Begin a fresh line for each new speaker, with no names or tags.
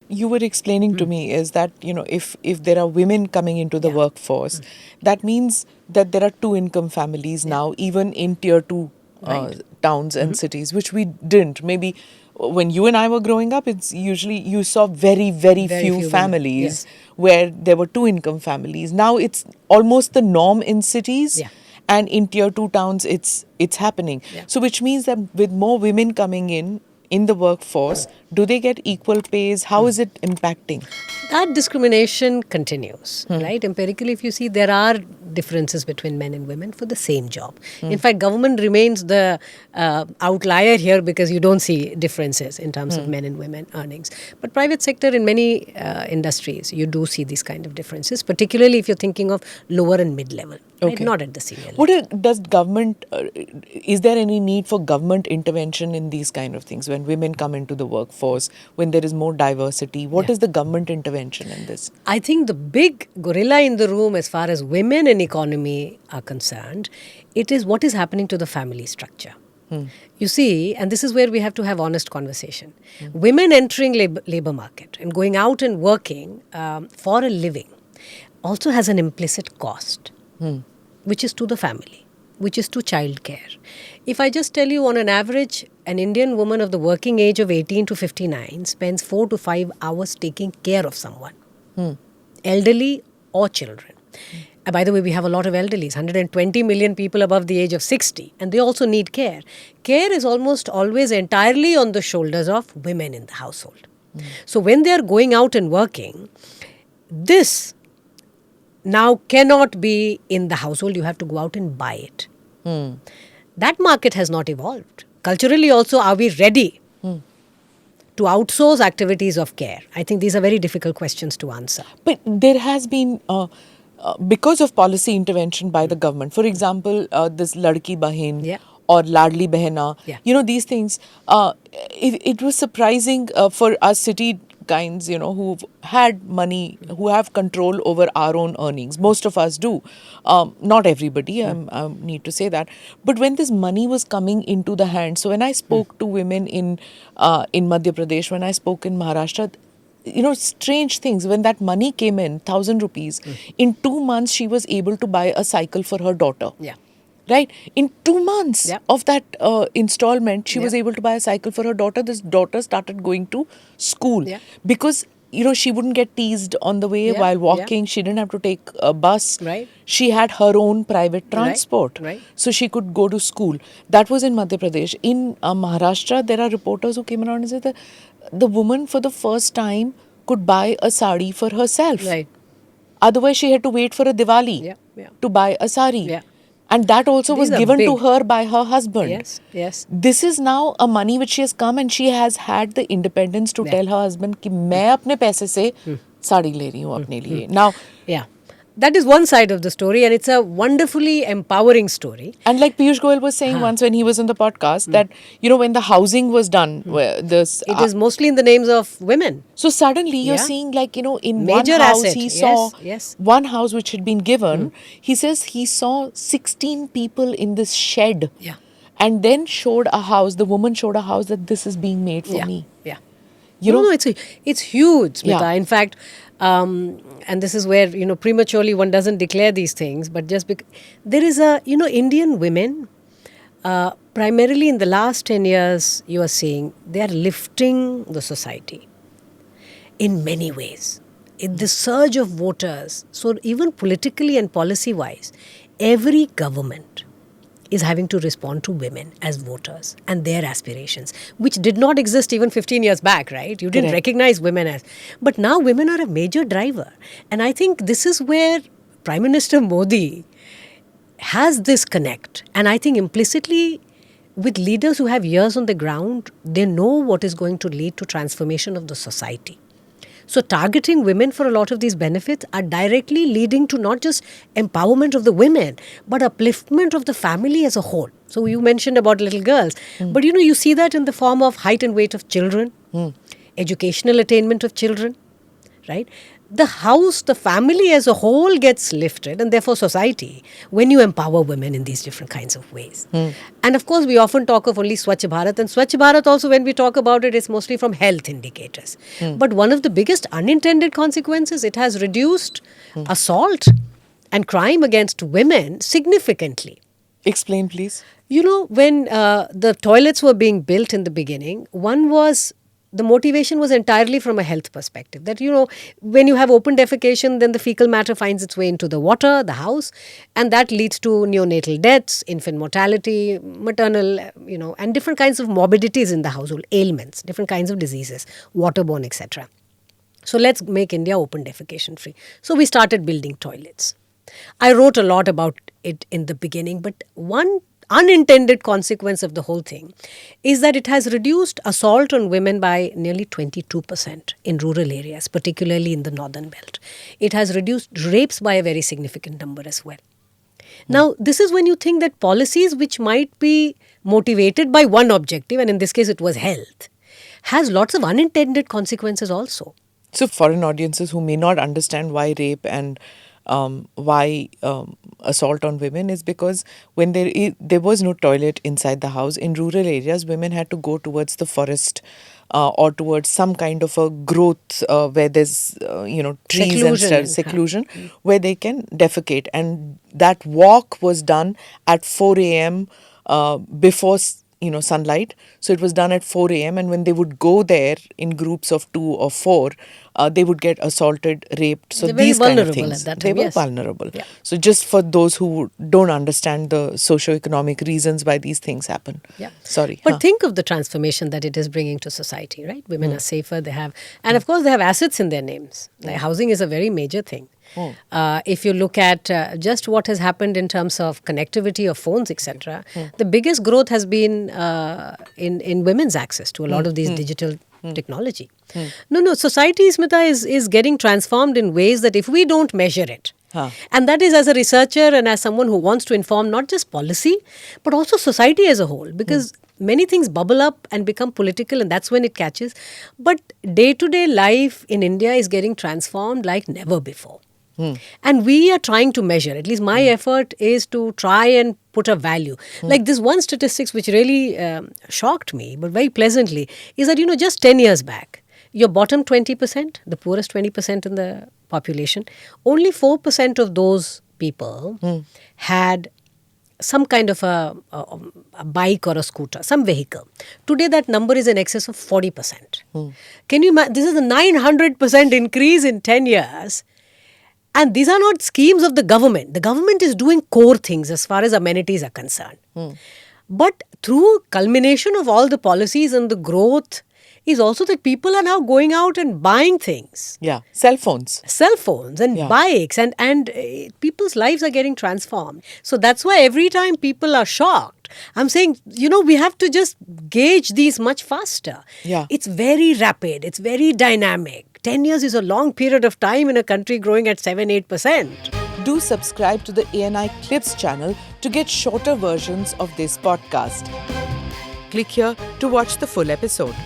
you were explaining to me is that, if there are women coming into the workforce, that means that there are two income families now, even in tier 2 towns and cities, which we didn't. Maybe when you and I were growing up, it's usually you saw very, very,
Very few
few
women,
families where there were two income families. Now it's almost the norm in cities.
Yeah.
And in tier 2 towns, it's happening.
Yeah.
So which means that with more women coming in the workforce, do they get equal pays? How is it impacting?
That discrimination continues, right? Empirically, if you see, there are differences between men and women for the same job. In fact, government remains the outlier here because you don't see differences in terms of men and women earnings. But private sector, in many industries, you do see these kind of differences, particularly if you're thinking of lower and mid-level, right?
Okay.
Not at the senior level.
Does government, is there any need for government intervention in these kind of things when women come into the workforce, when there is more diversity? What is the government intervention in this?
I think the big gorilla in the room as far as women and economy are concerned, it is what is happening to the family structure. You see, and this is where we have to have honest conversation. Women entering labor market and going out and working for a living also has an implicit cost, which is to the family, which is to childcare. If I just tell you, on an average, an Indian woman of the working age of 18 to 59 spends 4 to 5 hours taking care of someone, elderly or children. And by the way, we have a lot of elderlies, 120 million people above the age of 60, and they also need care. Care is almost always entirely on the shoulders of women in the household. So when they are going out and working, this now cannot be in the household. You have to go out and buy it. That market has not evolved. Culturally also, are we ready to outsource activities of care? I think these are very difficult questions to answer.
But there has been, because of policy intervention by the government, for example, this Ladki Bahin or Ladli Behna, these things, it was surprising for us city kinds, who've had money, who have control over our own earnings. Most of us do. Not everybody, I need to say that. But when this money was coming into the hands, so when I spoke to women in Madhya Pradesh, when I spoke in Maharashtra, strange things. When that money came in, 1,000 rupees, in 2 months she was able to buy a cycle for her daughter. Right? In 2 months of that installment, she was able to buy a cycle for her daughter. This daughter started going to school because, she wouldn't get teased on the way while walking. She didn't have to take a bus.
Right.
She had her own private transport.
Right.
So she could go to school. That was in Madhya Pradesh. In Maharashtra, there are reporters who came around and said that the woman for the first time could buy a sari for herself.
Right.
Otherwise, she had to wait for a Diwali to buy a sari. And that also was given to her by her husband.
Yes.
This is now a money which she has come, and she has had the independence to tell her husband कि मैं अपने पैसे से साड़ी ले रही हूँ अपने लिए. Now,
that is one side of the story, and it's a wonderfully empowering story.
And like Piyush Goyal was saying once when he was on the podcast, that, when the housing was done,
it is mostly in the names of women.
So suddenly you're seeing, like, in
major
one house
asset.
he saw one house which had been given. He says he saw 16 people in this shed. And then showed a house, the woman showed a house that this is being made for me.
No, it's huge, Smita. In fact, and this is where, prematurely one doesn't declare these things, but just because there is Indian women, primarily in the last 10 years, you are seeing they are lifting the society in many ways. In the surge of voters, so even politically and policy-wise, every government is having to respond to women as voters and their aspirations, which did not exist even 15 years back, right? You didn't recognize women as... But now women are a major driver. And I think this is where Prime Minister Modi has this connect. And I think implicitly, with leaders who have ears on the ground, they know what is going to lead to transformation of the society. So targeting women for a lot of these benefits are directly leading to not just empowerment of the women, but upliftment of the family as a whole. So you mentioned about little girls. But you see that in the form of height and weight of children, educational attainment of children, right? The house, the family as a whole gets lifted, and therefore society, when you empower women in these different kinds of ways. And of course, we often talk of only Swachh Bharat, and Swachh Bharat also, when we talk about it, it's mostly from health indicators. But one of the biggest unintended consequences, it has reduced assault and crime against women significantly.
Explain, please.
You know, when the toilets were being built in the beginning, one was, the motivation was entirely from a health perspective. That, you know, when you have open defecation, then the fecal matter finds its way into the water, the house, and that leads to neonatal deaths, infant mortality, maternal, and different kinds of morbidities in the household, ailments, different kinds of diseases, waterborne, etc. So let's make India open defecation free. So we started building toilets. I wrote a lot about it in the beginning, but one unintended consequence of the whole thing is that it has reduced assault on women by nearly 22% in rural areas, particularly in the northern belt. It has reduced rapes by a very significant number as well. Now, this is when you think that policies which might be motivated by one objective, and in this case it was health, has lots of unintended consequences also.
So foreign audiences who may not understand why rape and why assault on women is because when there was no toilet inside the house, in rural areas women had to go towards the forest or towards some kind of a growth where there's trees and seclusion where they can defecate, and that walk was done at 4 a.m. Before sunlight. So it was done at 4 a.m. and when they would go there in groups of 2 or 4, they would get assaulted, raped. So these kind of things, they were vulnerable. Yeah. So just for those who don't understand the socio-economic reasons why these things happen.
Yeah.
Sorry.
But think of the transformation that it is bringing to society, right? Women are safer, they have, and of course they have assets in their names. Like housing is a very major thing. If you look at just what has happened in terms of connectivity of phones, etc., the biggest growth has been in women's access to a lot of these digital technology. No, society, Smita, is getting transformed in ways that if we don't measure it, and that is as a researcher and as someone who wants to inform not just policy, but also society as a whole, because many things bubble up and become political, and that's when it catches. But day-to-day life in India is getting transformed like never before. And we are trying to measure, at least my effort is to try and put a value. Like this one statistics which really shocked me, but very pleasantly, is that, just 10 years back, your bottom 20%, the poorest 20% in the population, only 4% of those people had some kind of a bike or a scooter, some vehicle. Today that number is in excess of 40%. Can you imagine? This is a 900% increase in 10 years. And these are not schemes of the government. The government is doing core things as far as amenities are concerned. But through culmination of all the policies and the growth is also that people are now going out and buying things.
Yeah, cell phones
and bikes and people's lives are getting transformed. So that's why every time people are shocked, I'm saying, we have to just gauge these much faster.
Yeah.
It's very rapid. It's very dynamic. 10 years is a long period of time in a country growing at 7-8%.
Do subscribe to the ANI Clips channel to get shorter versions of this podcast. Click here to watch the full episode.